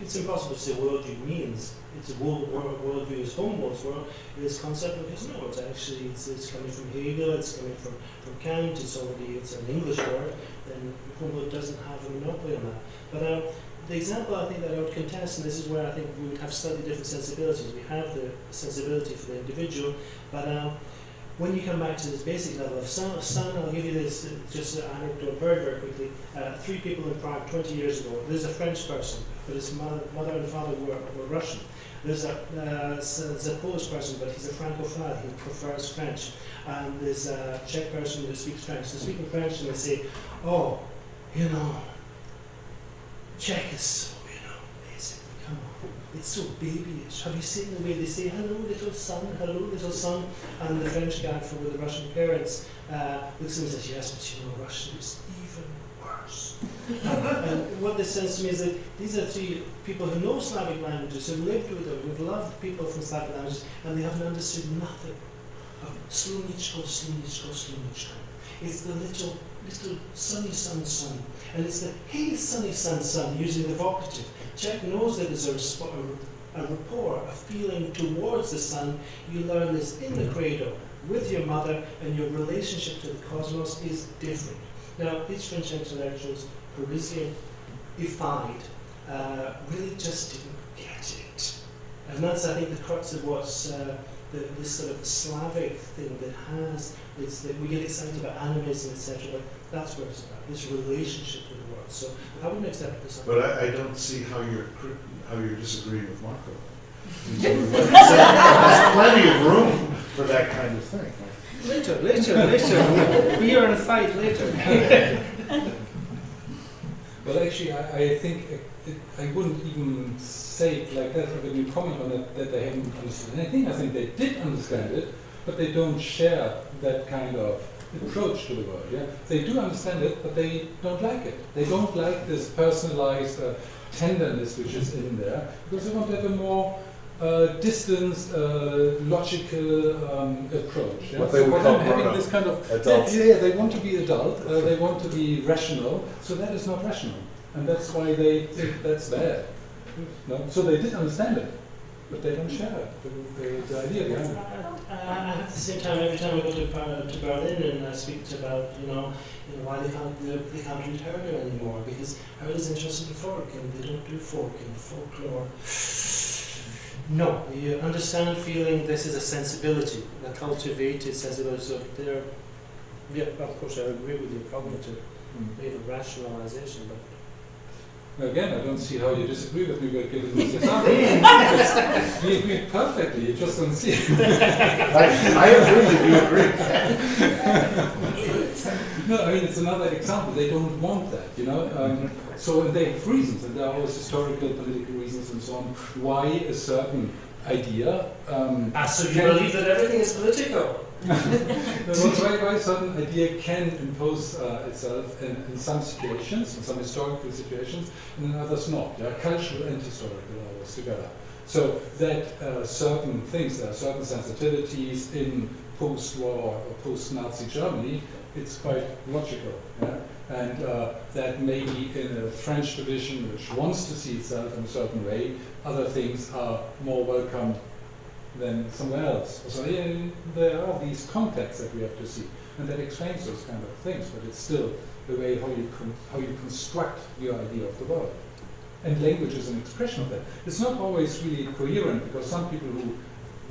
Speaker 2: it's impossible to say worldview means it's a worldview is Humboldt's world. This concept because no, it's actually it's coming from Hegel, it's coming from Kant, it's an English word, and Humboldt doesn't have a monopoly on that. But the example I think that I would contest, and this is where I think we would have slightly different sensibilities. We have the sensibility for the individual, but when you come back to this basic level of son, I'll give you this just an anecdote very, very quickly. 3 people in Prague 20 years ago. There's a French person, but his mother and father were Russian. There's a Polish person, but he's a Francophile. He prefers French. And there's a Czech person who speaks French. They're speaking French, and they say, "Oh, you know, Czech is so, amazing. Come on, it's so babyish. Have you seen the way they say, hello, little son? And the French guy from with the Russian parents looks at him and says, yes, but you know, Russian is even worse. And what this says to me is that these are 3 people who know Slavic languages, who've lived with them, who've loved people from Slavic languages, and they haven't understood nothing of slunichko. It's the little sunny son. And it's the, hey, sunny son, using the vocative. Czech knows that there's a rapport, a feeling towards the sun. You learn this in the cradle with your mother, and your relationship to the cosmos is different. Now, these French intellectuals, Parisian-ified, really just didn't get it. And that's, I think, the crux of what's this sort of Slavic thing that has, it's that we get excited about animism, etc., but that's what it's about, this relationship with the world. So I wouldn't accept this.
Speaker 4: But I don't see how you're disagreeing with Marko. There's plenty of room for that kind of thing.
Speaker 2: Later. We are in a fight later.
Speaker 5: Well, actually, I think I wouldn't even say it like that when you comment on it, that they haven't understood anything. I think they did understand it, but they don't share that kind of approach to the world. Yeah? They do understand it, but they don't like it. They don't like this personalized tenderness which is in there, because they want to have a more distanced, logical approach. Yeah?
Speaker 4: What they would call
Speaker 5: having this kind of adults. Yeah, they want to be adult. They want to be rational. So that is not rational, and that's why they think that's bad. No? So they did understand it, but they don't share it. The idea behind it.
Speaker 2: At the same time, every time we go to Berlin and speak about why they can't read Herder anymore, because Herder is interested in folk and they don't do folk and folklore. No, you understand feeling this is a sensibility, a cultivated sensibility. So there, yeah, of course I agree with your cognitive, maybe rationalization, but.
Speaker 5: Again, I don't see how you disagree with me by giving this example. We agree perfectly, you just don't see it.
Speaker 4: I agree if you agree.
Speaker 5: No, I mean, it's another example. They don't want that, So they have reasons, and there are always historical, political reasons and so on, why a certain idea...
Speaker 2: so you believe that everything is political?
Speaker 5: Why a certain idea can impose itself in some situations, in some historical situations, and in others not. Yeah? Cultural and historical are always together. So that certain things, there are certain sensitivities in post-war or post-Nazi Germany, it's quite logical. Yeah? And that maybe in a French tradition which wants to see itself in a certain way, other things are more welcome than somewhere else. So there are these contexts that we have to see, and that explains those kind of things, but it's still the way how you construct your idea of the world. And language is an expression of that. It's not always really coherent, because some people who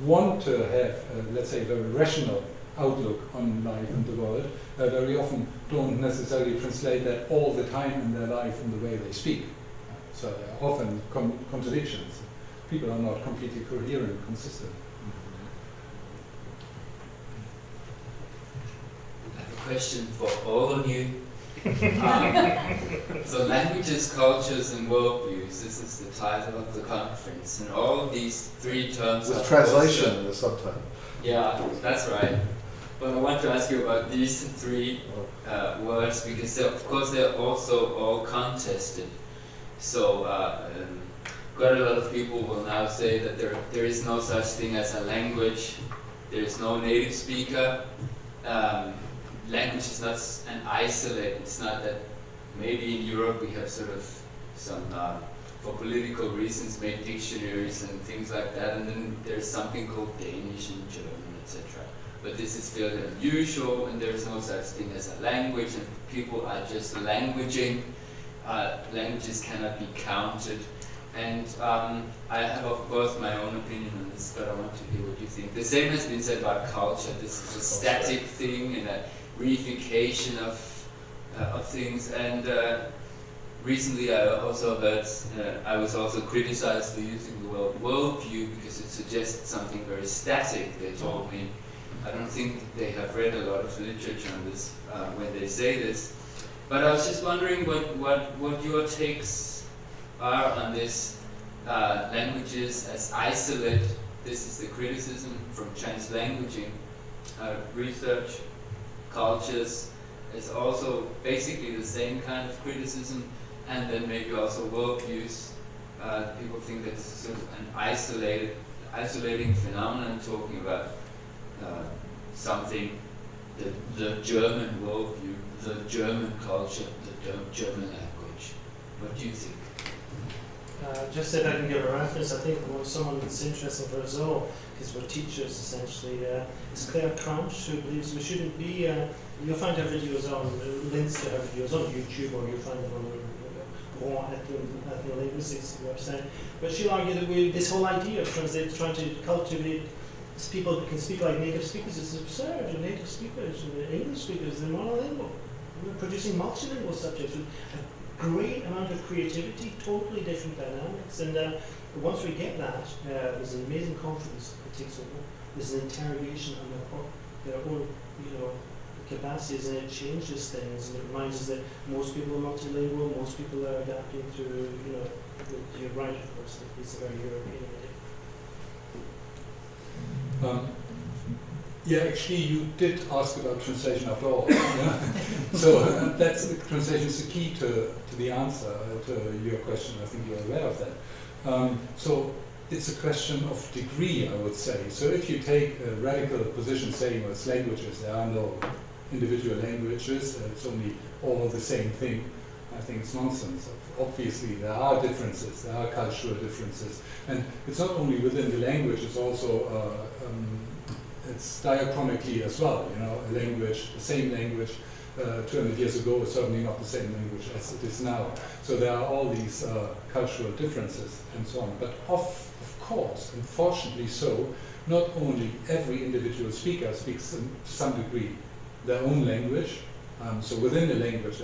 Speaker 5: want to have, let's say, a very rational outlook on life and the world, very often don't necessarily translate that all the time in their life in the way they speak. So there are often contradictions. People are not completely coherent and consistent.
Speaker 10: I have a question for all of you. So languages, cultures, and worldviews. This is the title of the conference, and all of these three terms
Speaker 4: With
Speaker 10: are
Speaker 4: translation
Speaker 10: also,
Speaker 4: in the subtitle.
Speaker 10: yeah, that's right. But I want to ask you about these three words because, of course, they're also all contested. So quite a lot of people will now say that there is no such thing as a language. There is no native speaker. Language is not an isolate. It's not that maybe in Europe we have sort of some, for political reasons, made dictionaries and things like that, and then there's something called Danish and German, etc. But this is fairly unusual, and there's no such thing as a language, and people are just languaging. Languages cannot be counted. And I have, of course, my own opinion on this, but I want to hear what you think. The same has been said about culture. This is a static thing and a reification of things. And recently I also heard, I was also criticized for using the word worldview because it suggests something very static. They told me, I don't think they have read a lot of literature on this when they say this. But I was just wondering what your takes are on this languages as isolate. This is the criticism from translanguaging. Research, cultures is also basically the same kind of criticism, and then maybe also worldviews. People think that this is sort of an isolating phenomenon, talking about something, the German worldview, the German culture, the German language. What do you think?
Speaker 2: Just if I can give a reference, I think someone that's interesting for us all, because we're teachers essentially, is Claire Crouch, who believes we shouldn't be, you'll find her videos on, links to her videos on YouTube, or you'll find them on ethnolinguistics website. But she'll argue that this whole idea of trying to cultivate people who can speak like native speakers is absurd. And native speakers, English speakers, they're monolingual. We're producing multilingual subjects with great amount of creativity, totally different dynamics, and once we get that, there's an amazing confidence that takes over. There's an interrogation on their own, capacities, and it changes things, and it reminds us that most people are multilingual, most people are adapting to, you're right, of course, it's a very European idea.
Speaker 5: Yeah, actually, you did ask about translation after all. Yeah? So that's translation is the key to the answer to your question. I think you're aware of that. So it's a question of degree, I would say. So if you take a radical position saying, well, it's languages, there are no individual languages, it's only all the same thing, I think it's nonsense. Obviously, there are differences, there are cultural differences, and it's not only within the language, it's also it's diachronically as well. A language, the same language 200 years ago is certainly not the same language as it is now. So there are all these cultural differences and so on. But of course, unfortunately so, not only every individual speaker speaks to some degree their own language. So within the language,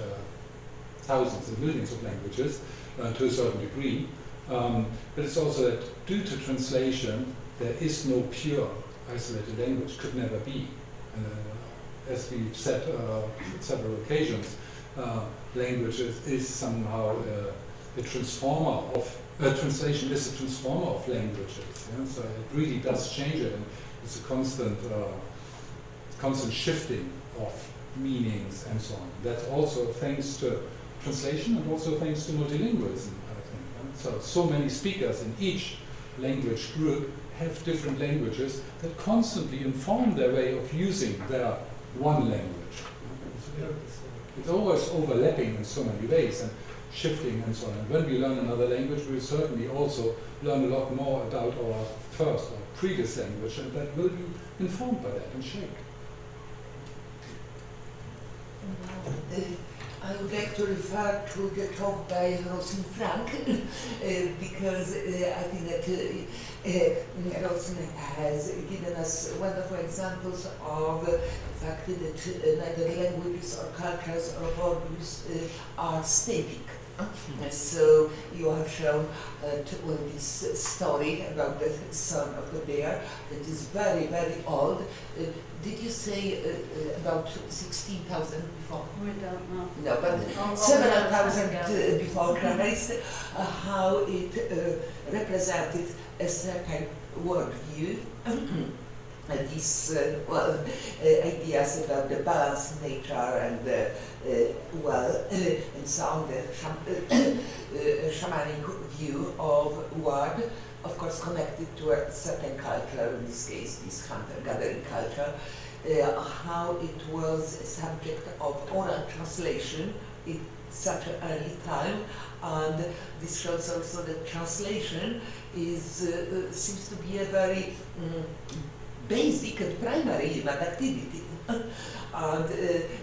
Speaker 5: thousands and millions of languages to a certain degree. But it's also that due to translation, there is no pure isolated language, could never be. As we've said on several occasions, language is somehow a transformer of, translation is a transformer of languages. Yeah? So it really does change it, and it's a constant shifting of meanings and so on. That's also thanks to translation and also thanks to multilingualism, I think. So many speakers in each language group have different languages that constantly inform their way of using their one language. It's always overlapping in so many ways and shifting and so on. And when we learn another language, we will certainly also learn a lot more about our first or previous language, and that will be informed by that and shaped.
Speaker 1: I would like to refer to the talk by Rosin Frank because I think that Rosin has given us wonderful examples of the fact that neither languages or cultures or worldviews are static. So you have shown this story about the son of the bear that is very, very old. Did you say about 16,000 before?
Speaker 3: We don't know.
Speaker 1: No, but several thousand before Christ, how it represented a certain worldview. And these ideas about the balanced nature and and so on, the shamanic view of world, of course connected to a certain culture, in this case this hunter-gathering culture, how it was a subject of oral translation in such an early time, and this shows also that translation is seems to be a very basic and primary human activity. And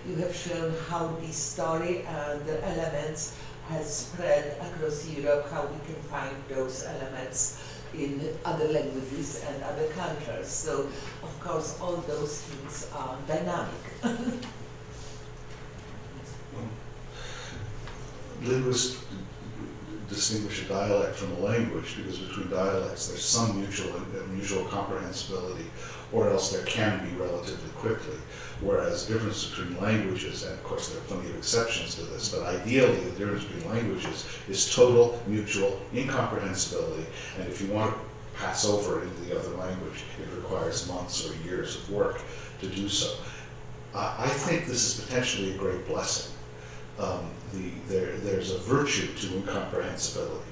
Speaker 1: you have shown how this story and the elements has spread across Europe, how we can find those elements in other languages and other cultures. So, of course, all those things are dynamic.
Speaker 4: Linguists distinguish a dialect from a language because between dialects there's some mutual comprehensibility, or else there can be relatively quickly. Whereas the difference between languages, and of course there are plenty of exceptions to this, but ideally the difference between languages is total mutual incomprehensibility, and if you want to pass over into the other language, it requires months or years of work to do so. I think this is potentially a great blessing. There's a virtue to incomprehensibility,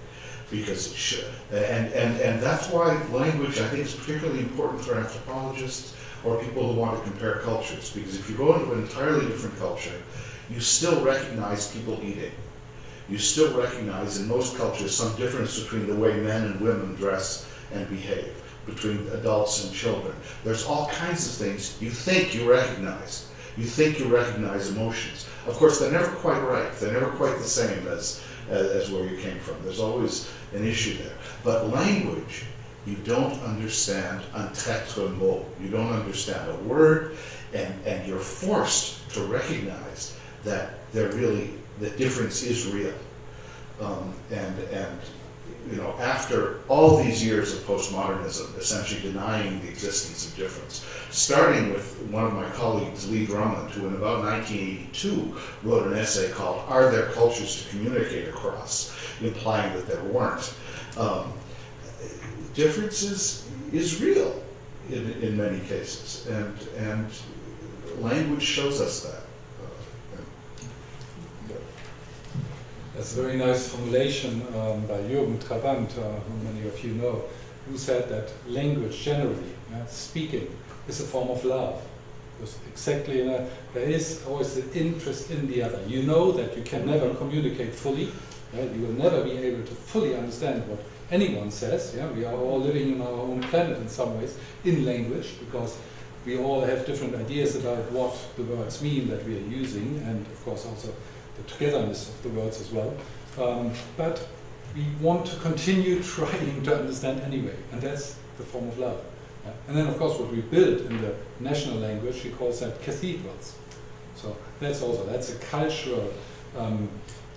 Speaker 4: because it should, and that's why language, I think, is particularly important for anthropologists or people who want to compare cultures, because if you go into an entirely different culture, you still recognize people eating. You still recognize in most cultures some difference between the way men and women dress and behave, between adults and children. There's all kinds of things you think you recognize. You think you recognize emotions. Of course, they're never quite right. They're never quite the same as where you came from. There's always an issue there. But language, you don't understand un traître mot. You don't understand a word, and you're forced to recognize that the difference is real. And you know, after all these years of postmodernism, essentially denying the existence of difference, starting with one of my colleagues, Lee Drummond, who in about 1982 wrote an essay called "Are There Cultures to Communicate Across?", implying that there weren't. Difference is real in many cases, and language shows us that.
Speaker 5: That's a very nice formulation by Jürgen Trabant, who many of you know, who said that language generally, speaking, is a form of love. Because exactly, there is always the interest in the other. You know that you can never communicate fully. You will never be able to fully understand what anyone says. We are all living in our own planet in some ways, in language, because we all have different ideas about what the words mean that we are using, and of course also the togetherness of the words as well. But we want to continue trying to understand anyway, and that's the form of love. And then, of course, what we build in the national language, he calls that cathedrals. So that's a cultural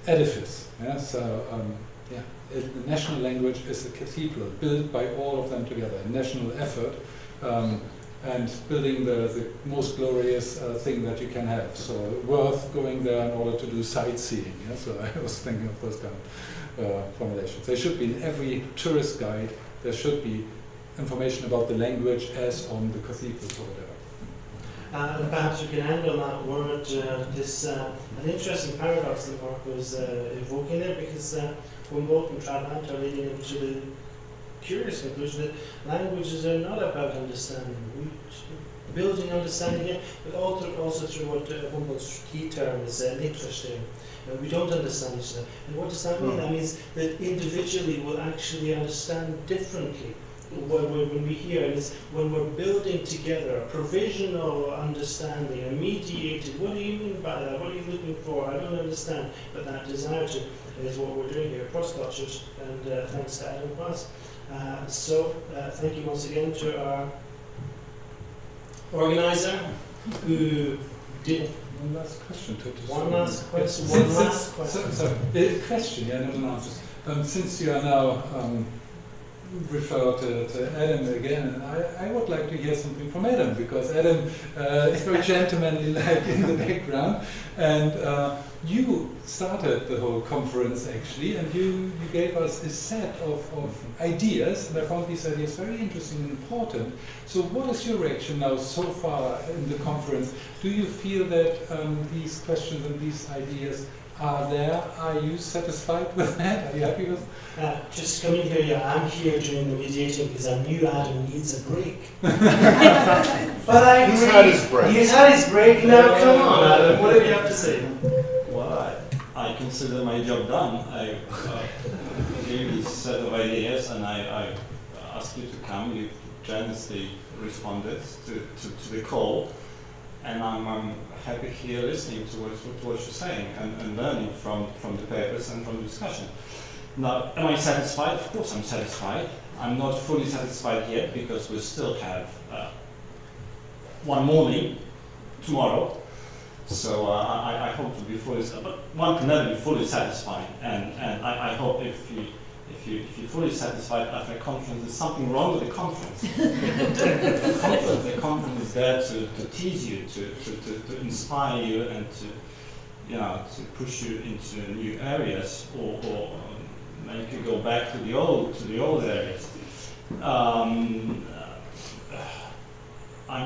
Speaker 5: edifice. The national language is a cathedral built by all of them together, a national effort, and building the most glorious thing that you can have. So worth going there in order to do sightseeing. So I was thinking of those kind of formulations. There should be in every tourist guide, there should be information about the language as on the cathedrals or whatever.
Speaker 2: And perhaps we can end on that word, an interesting paradox that Marko was evoking there, because Humboldt and Trabant are leading him to the curious conclusion that languages are not about understanding, building understanding it, but also through what Humboldt's key term is interesting. We don't understand each other. And what does that mean? That means that individually we'll actually understand differently when we hear, and it's when we're building together a provisional understanding, a mediated, what do you mean by that? What are you looking for? I don't understand. But that desire to is what we're doing here across cultures, and thanks to Adam Class. Thank you once again to our organizer, who did
Speaker 5: one last question to
Speaker 2: One last question.
Speaker 5: Since-
Speaker 2: One last question.
Speaker 5: Sorry, question, yeah, not an answer. Since you are now referred to Adam again, and I would like to hear something from Adam, because Adam is very gentlemanly like in the background, and you started the whole conference actually, and you gave us a set of ideas, and I found these ideas very interesting and important. So what is your reaction now so far in the conference? Do you feel that these questions and these ideas are there? Are you satisfied with that? Are you happy with?
Speaker 2: Just coming here, yeah, I'm here doing the mediating because I knew Adam needs a break. But I agree.
Speaker 4: He's had his break.
Speaker 2: He's had his break. Now, come on, Adam. What do you have to say?
Speaker 8: Well, I consider my job done. I gave this set of ideas and I asked you to come. You generously responded to the call. And I'm happy here listening to what you're saying and learning from the papers and from the discussion. Now, am I satisfied? Of course I'm satisfied. I'm not fully satisfied yet because we still have one morning tomorrow. So I hope to be fully, but one can never be fully satisfied. And I hope if you're fully satisfied after a conference, there's something wrong with the conference. The conference is there to tease you, to inspire you, and to push you into new areas, or make you go back to the old areas. I'm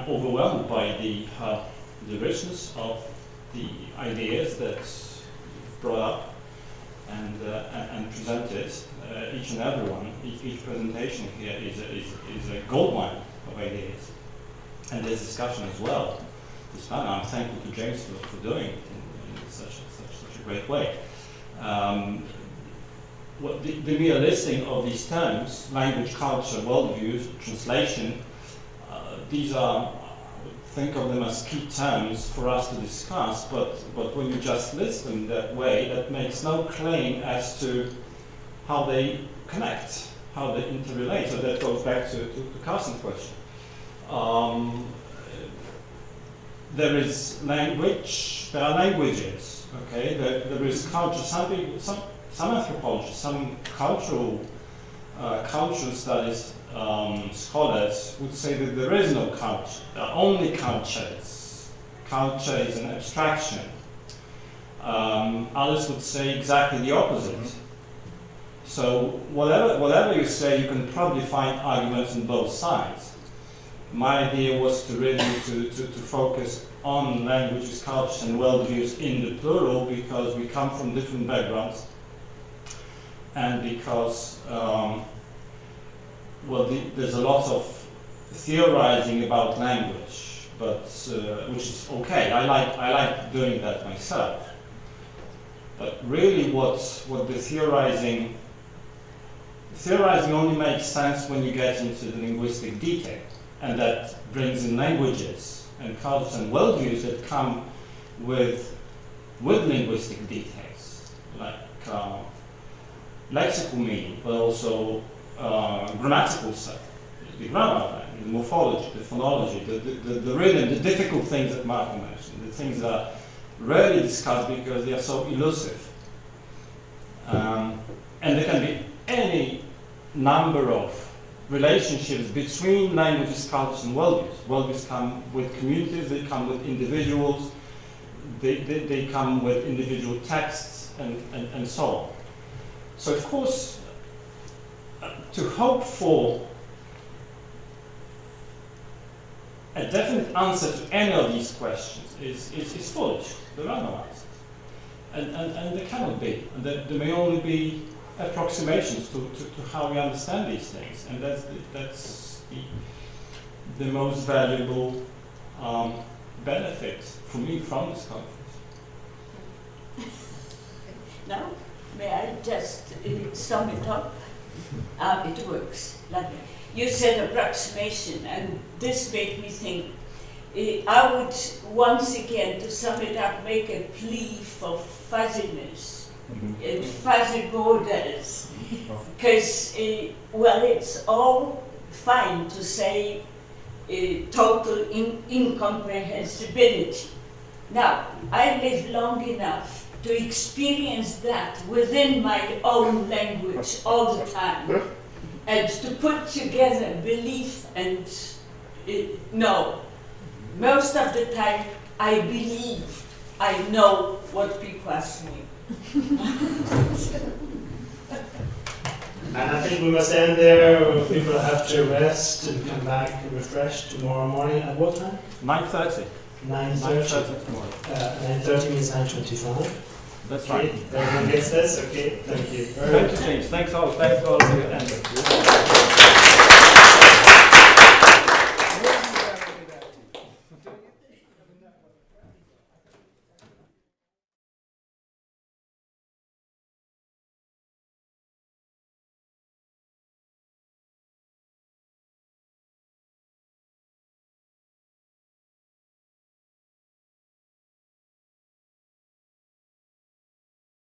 Speaker 8: overwhelmed by the richness of the ideas that you've brought up and presented. Each and every one, each presentation here is a gold mine of ideas, and there's discussion as well. This panel, I'm thankful to James for doing it in such a great way. The mere listing of these terms, language, culture, worldviews, translation, these are, think of them as key terms for us to discuss, but when you just list them that way, that makes no claim as to how they connect, how they interrelate. So that goes back to Carsten's question. There is language, there are languages, okay? There is culture. Some anthropologists, some cultural studies scholars would say that there is no culture. There are only cultures. Culture is an abstraction. Others would say exactly the opposite. So whatever you say, you can probably find arguments on both sides. My idea was to really to focus on languages, cultures, and worldviews in the plural, because we come from different backgrounds, and because there's a lot of theorizing about language, but which is okay. I like doing that myself. But really, what the theorizing only makes sense when you get into the linguistic detail, and that brings in languages and cultures and worldviews that come with linguistic details, like lexical meaning, but also grammatical stuff, the grammar, the morphology, the phonology, the rhythm, the difficult things that Marko mentioned, the things that are rarely discussed because they are so elusive. And there can be any number of relationships between languages, cultures, and worldviews. Worldviews come with communities, they come with individuals, they come with individual texts, and so on. So of course, to hope for a definite answer to any of these questions is foolish. There are no answers. And there cannot be. And there may only be approximations to how we understand these things. And that's the most valuable benefit for me from this conference.
Speaker 3: Now, may I just sum it up? It works. Like you said, approximation, and this made me think. I would once again, to sum it up, make a plea for fuzziness and fuzzy borders, because it's all fine to say total incomprehensibility, Now, I live long enough to experience that within my own language all the time, and to put together belief and no. Most of the time, I believe I know what people are saying.
Speaker 2: And I think we must end there. People have to rest and come back refreshed tomorrow morning. At what time?
Speaker 8: 9:30.
Speaker 2: 9:30.
Speaker 8: tomorrow.
Speaker 2: 9:30 means 9:25.
Speaker 8: That's
Speaker 2: Okay,
Speaker 8: right.
Speaker 2: everyone gets this? Okay, thank you.
Speaker 8: Thank you, James. Thanks all for your answers.